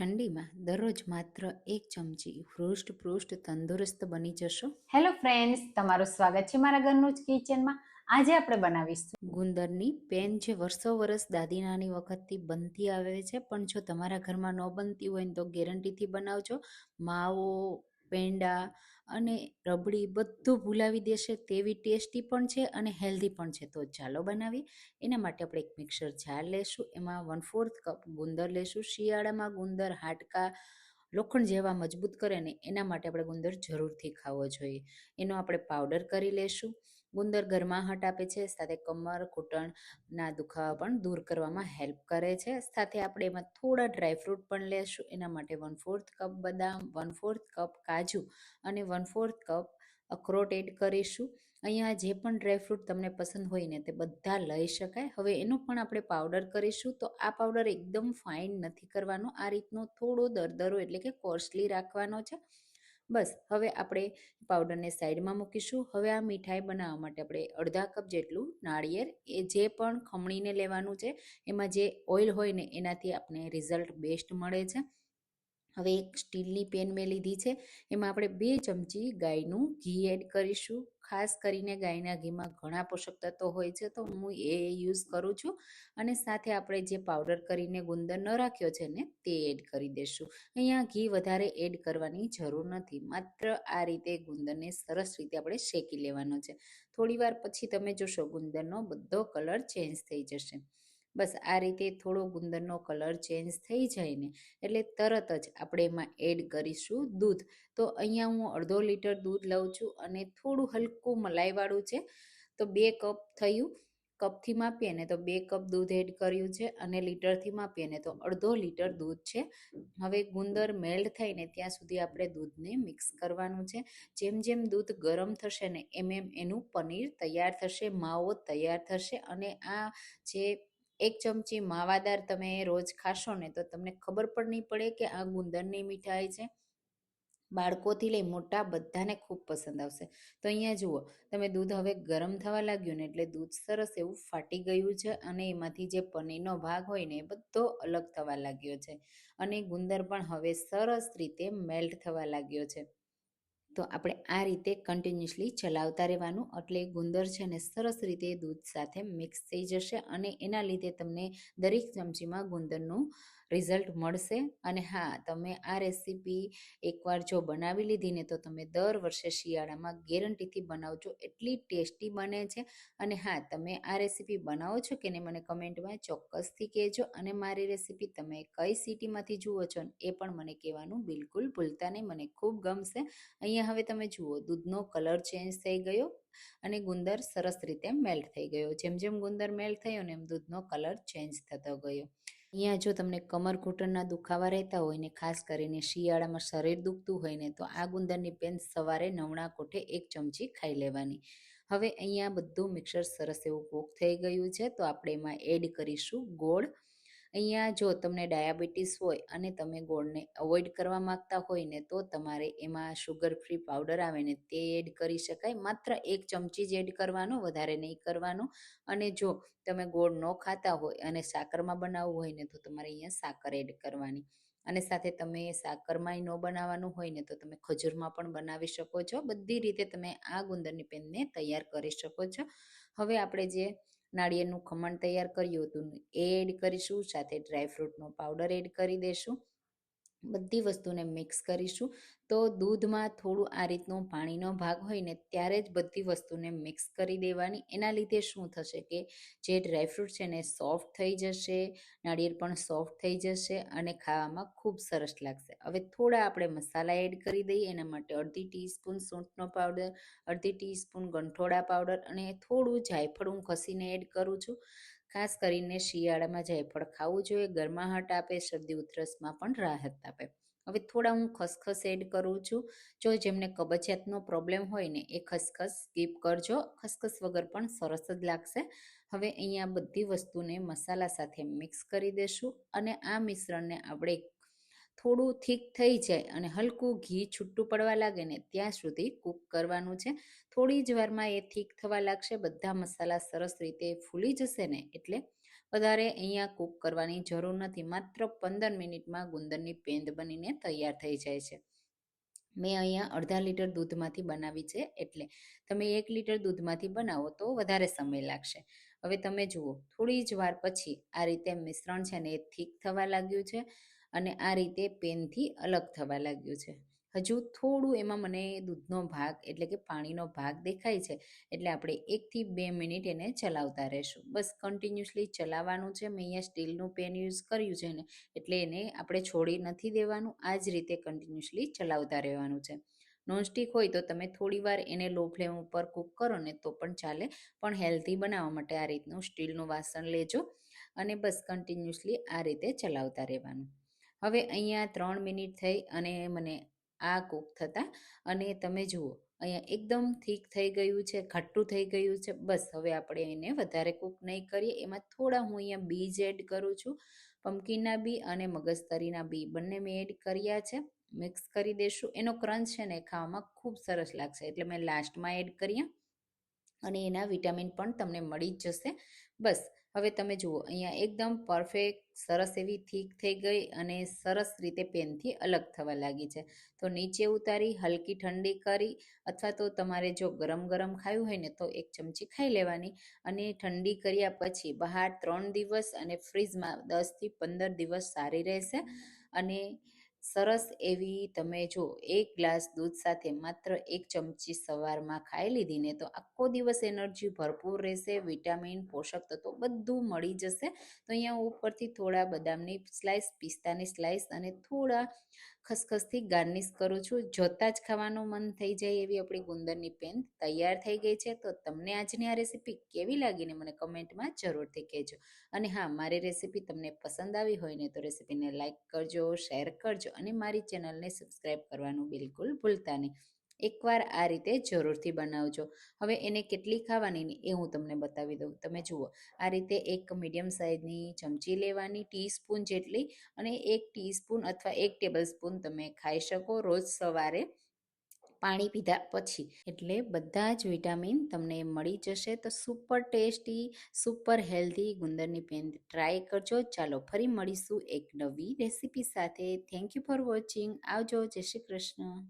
ઠંડીમાં દરરોજ માત્ર 1 ચમચી હૃષ્ટપુષ્ટ તંદુરસ્ત બની જશો. હેલો ફ્રેન્ડ્સ, તમારું સ્વાગત છે મારા ઘરનું જ કિચનમાં. આજે આપણે બનાવીશું ગુંદરની પેન જે વર્ષો વર્ષ દાદી નાની વખતથી બનતી આવે છે, પણ જો તમારા ઘરમાં ન બનતી હોય ને તો ગેરંટીથી બનાવજો. માવો, પેંડા અને રબડી બધું ભૂલાવી દેશે તેવી ટેસ્ટી પણ છે અને હેલ્ધી પણ છે. તો ચાલો બનાવી. એના માટે આપણે એક મિક્સર જાર લેશું, એમાં 1/4 કપ ગુંદર લેશું. શિયાળામાં ગુંદર હાડકા લોખંડ જેવા મજબૂત કરે ને એના માટે આપણે ગુંદર જરૂરથી ખાવો જોઈએ. એનો આપણે પાવડર કરી લેશું. ગુંદર ગરમાહટ આપે છે, સાથે કમર ઘૂંટણના દુખાવા પણ દૂર કરવામાં હેલ્પ કરે છે. સાથે આપણે એમાં થોડા ડ્રાયફ્રૂટ પણ લેશું. એના માટે 1/4 કપ બદામ, 1/4 કપ કાજુ અને 1/4 કપ અખરોટ એડ કરીશું. અહીંયા જે પણ ડ્રાયફ્રૂટ તમને પસંદ હોય ને તે બધા લઈ શકાય. હવે એનો પણ આપણે પાવડર કરીશું. તો આ પાવડર એકદમ ફાઇન નથી કરવાનો, આ રીતનો થોડો દરદરો એટલે કે કોર્સલી રાખવાનો છે. બસ હવે આપણે પાવડરને સાઈડમાં મૂકીશું. હવે આ મીઠાઈ બનાવવા માટે આપણે અડધા કપ જેટલું નાળિયેર એ જે પણ ખમણીને લેવાનું છે, એમાં જે ઓઇલ હોય ને એનાથી આપણે રિઝલ્ટ બેસ્ટ મળે છે. હવે એક સ્ટીલની પેન મેં લીધી છે, એમાં આપણે 2 ચમચી ગાયનું ઘી એડ કરીશું. ખાસ કરીને ગાયના ઘીમાં ઘણા પોષક તત્વો હોય છે, તો હું એ યુઝ કરું છું. અને સાથે આપણે જે પાવડર કરીને ગુંદર ન રાખ્યો છે ને તે એડ કરી દઈશું. અહીંયા ઘી વધારે એડ કરવાની જરૂર નથી, માત્ર આ રીતે ગુંદરને સરસ રીતે આપણે શેકી લેવાનો છે. થોડી વાર પછી તમે જોશો ગુંદરનો બધો કલર ચેન્જ થઈ જશે. બસ આ રીતે થોડો ગુંદરનો કલર ચેન્જ થઈ જાય ને એટલે તરત જ આપણે એમાં એડ કરીશું દૂધ. તો અહીંયા હું અડધો લીટર દૂધ લઉં છું અને થોડું હલકું મલાઈવાળું છે. તો 2 કપ થયું. કપથી માપીએ ને તો 2 કપ દૂધ એડ કર્યું છે અને લીટરથી માપીએ ને તો અડધો લીટર દૂધ છે. હવે ગુંદર મેલ્ટ થાય ને ત્યાં સુધી આપણે દૂધને મિક્સ કરવાનું છે. જેમ જેમ દૂધ ગરમ થશે ને એમ એમ એનું પનીર તૈયાર થશે, માવો તૈયાર થશે. અને આ જે 1 ચમચી માવાદાર તમે રોજ ખાશો ને તો તમને ખબર પણ નહીં પડે કે આ ગુંદરની મીઠાઈ છે. બાળકોથી લઈ મોટા બધાને ખૂબ પસંદ આવશે. તો અહીંયા જુઓ તમે, દૂધ હવે ગરમ થવા લાગ્યું ને એટલે દૂધ સરસ એવું ફાટી ગયું છે અને એમાંથી જે પનીરનો ભાગ હોય ને એ બધો અલગ થવા લાગ્યો છે અને ગુંદર પણ હવે સરસ રીતે મેલ્ટ થવા લાગ્યો છે. તો આપણે આ રીતે કન્ટિન્યુઅસલી ચલાવતા રહેવાનું, એટલે ગુંદર છે ને સરસ રીતે દૂધ સાથે મિક્સ થઈ જશે અને એના લીધે તમને દરેક ચમચીમાં ગુંદરનું રિઝલ્ટ મળશે. અને હા, તમે આ રેસીપી એકવાર જો બનાવી લીધી ને તો તમે દર વર્ષે શિયાળામાં ગેરંટીથી બનાવજો, એટલી ટેસ્ટી બને છે. અને હા, તમે આ રેસીપી બનાવો છો કે નહીં મને કમેન્ટમાં ચોક્કસથી કહેજો. અને મારી રેસીપી તમે કઈ સિટીમાંથી જુઓ છો ને એ પણ મને કહેવાનું બિલકુલ ભૂલતા નહીં, મને ખૂબ ગમશે. અહીંયા હવે તમે જુઓ દૂધનો કલર ચેન્જ થઈ ગયો અને ગુંદર સરસ રીતે મેલ્ટ થઈ ગયો. જેમ જેમ ગુંદર મેલ્ટ થયો ને એમ દૂધનો કલર ચેન્જ થતો ગયો. અહીંયા જો તમને કમર ઘૂંટણના દુખાવા રહેતા હોય ને ખાસ કરીને શિયાળામાં શરીર દુખતું હોય ને તો આ ગુંદરની પેન સવારે નવણા કોઠે 1 ચમચી ખાઈ લેવાની. હવે અહીંયા બધું મિક્સર સરસ એવું કૂક થઈ ગયું છે, તો આપણે એમાં એડ કરીશું ગોળ. અહીંયા જો તમને ડાયાબિટીસ હોય અને તમે ગોળને અવોઇડ કરવા માંગતા હોય ને તો તમારે એમાં શુગર ફ્રી પાવડર આવે ને તે એડ કરી શકાય. માત્ર 1 ચમચી જ એડ કરવાનો, વધારે નહીં કરવાનો. અને જો તમે ગોળ ન ખાતા હોય અને સાકરમાં બનાવવું હોય ને તો તમારે અહીંયા સાકર એડ કરવાની. અને સાથે તમે સાકરમાંય ન બનાવવાનું હોય ને તો તમે ખજૂરમાં પણ બનાવી શકો છો. બધી રીતે તમે આ ગુંદરની પેનને તૈયાર કરી શકો છો. હવે આપણે જે નાળિયેરનું ખમણ તૈયાર કર્યું હતું એ એડ કરીશું, સાથે ડ્રાયફ્રૂટનો પાવડર એડ કરી દઈશું. બધી વસ્તુને મિક્સ કરીશું. તો દૂધમાં થોડું આ રીતનું પાણીનો ભાગ હોય ને ત્યારે જ બધી વસ્તુને મિક્સ કરી દેવાની. એના લીધે શું થશે કે જે ડ્રાયફ્રૂટ છે ને સોફ્ટ થઈ જશે, નાળિયેર પણ સોફ્ટ થઈ જશે અને ખાવામાં ખૂબ સરસ લાગશે. હવે થોડા આપણે મસાલા એડ કરી દઈએ. એના માટે અડધી ટીસ્પૂન સૂંઠનો પાવડર, અડધી ટીસ્પૂન ગંઠોડા પાવડર અને થોડું જાયફળ હું ખસીને એડ કરું છું. ખાસ કરીને શિયાળામાં જાયફળ ખાવું જોઈએ, ગરમાહટ આપે, શરદી ઉધરસમાં પણ રાહત આપે. હવે થોડા હું ખસખસ એડ કરું છું. જો જેમને કબજિયાતનો પ્રોબ્લેમ હોય ને એ ખસખસ સ્કીપ કરજો, ખસખસ વગર પણ સરસ જ લાગશે. હવે અહીંયા બધી વસ્તુને મસાલા સાથે મિક્સ કરી દેશું અને આ મિશ્રણને આપણે થોડું થીક થઈ જાય અને હલકું ઘી છૂટું પડવા લાગે ને ત્યાં સુધી કૂક કરવાનું છે. થોડી જ વારમાં એ થીક થવા લાગશે, બધા મસાલા સરસ રીતે ફૂલી જશે ને એટલે વધારે અહીંયા કૂક કરવાની જરૂર નથી. માત્ર 15 મિનિટમાં ગુંદરની પેંદ બનીને તૈયાર થઈ જાય છે. મેં અહીંયા અડધા લીટર દૂધમાંથી બનાવી છે, એટલે તમે 1 લીટર દૂધમાંથી બનાવો તો વધારે સમય લાગશે. હવે તમે જુઓ, થોડી જ વાર પછી આ રીતે મિશ્રણ છે ને એ થીક થવા લાગ્યું છે અને આ રીતે પેનથી અલગ થવા લાગ્યું છે. હજુ થોડું એમાં મને દૂધનો ભાગ એટલે કે પાણીનો ભાગ દેખાય છે, એટલે આપણે 1 થી 2 મિનિટ એને ચલાવતા રહેશું. બસ કન્ટિન્યુઅસલી ચલાવવાનું છે. મેં અહીંયા સ્ટીલનું પેન યુઝ કર્યું છે ને, એટલે એને આપણે છોડી નથી દેવાનું. આ જ રીતે કન્ટિન્યુઅસલી ચલાવતા રહેવાનું છે. નોનસ્ટિક હોય તો તમે થોડી વાર એને લો ફ્લેમ ઉપર કૂક કરો ને તો પણ ચાલે, પણ હેલ્ધી બનાવવા માટે આ રીતનું સ્ટીલનું વાસણ લેજો અને બસ કન્ટિન્યુઅસલી આ રીતે ચલાવતા રહેવાનું. હવે અહીંયા 3 મિનિટ થઈ અને મને આ કૂક થતાં, અને તમે જુઓ અહીંયા એકદમ થીક થઈ ગયું છે, ઘાટું થઈ ગયું છે. બસ હવે આપણે એને વધારે કૂક નહીં કરીએ. એમાં થોડા હું અહીંયા બીજ એડ કરું છું. પમ્પકિનના બી અને મગજતરીના બી બંને મેં એડ કર્યા છે. મિક્સ કરી દેશું. એનો ક્રંચ છે ને ખાવામાં ખૂબ સરસ લાગશે, એટલે મેં લાસ્ટમાં એડ કર્યા અને એના વિટામિન પણ તમને મળી જ જશે. બસ હવે તમે જુઓ અહીંયા એકદમ પરફેક્ટ સરસ એવી થીક થઈ ગઈ અને સરસ રીતે પેનથી અલગ થવા લાગી છે. તો નીચે ઉતારી હલકી ઠંડી કરી, અથવા તો તમારે જો ગરમ ગરમ ખાવું હોય ને તો 1 ચમચી ખાઈ લેવાની, અને ઠંડી કર્યા પછી બહાર 3 દિવસ અને ફ્રીજમાં 10 થી 15 દિવસ સારી રહેશે. અને સરસ એવી તમે જો 1 ગ્લાસ દૂધ સાથે માત્ર 1 ચમચી સવારમાં ખાઈ લીધી ને તો આખો દિવસ એનર્જી ભરપૂર રહેશે. વિટામિન, પોષક તત્વો બધું મળી જશે. તો અહીંયા ઉપરથી થોડા બદામની સ્લાઇસ, પિસ્તાની સ્લાઇસ અને થોડા ખસખસથી ગાર્નિશ કરું છું. જોતાં જ ખાવાનું મન થઈ જાય એવી આપણી ગુંદરની પેન તૈયાર થઈ ગઈ છે. તો તમને આજની આ રેસીપી કેવી લાગીને મને કમેન્ટમાં જરૂરથી કહેજો. અને હા, મારી રેસીપી તમને પસંદ આવી હોય ને તો રેસીપીને લાઇક કરજો, શેર કરજો અને મારી ચેનલને સબસ્ક્રાઈબ કરવાનું બિલકુલ ભૂલતા નહીં. એકવાર આ રીતે જરૂરથી બનાવજો. હવે એને કેટલી ખાવાની ને એ હું તમને બતાવી દઉં. તમે જુઓ, આ રીતે એક મીડિયમ સાઇઝની ચમચી લેવાની, ટીસ્પૂન જેટલી, અને 1 ટીસ્પૂન અથવા 1 ટેબલ સ્પૂન તમે ખાઈ શકો રોજ સવારે પાણી પીધા પછી. એટલે બધા જ વિટામિન તમને મળી જશે. તો સુપર ટેસ્ટી, સુપર હેલ્ધી ગુંદરની પેન ટ્રાય કરજો. ચાલો ફરી મળીશું એક નવી રેસીપી સાથે. Thank you for watching. આવજો. જય શ્રી કૃષ્ણ.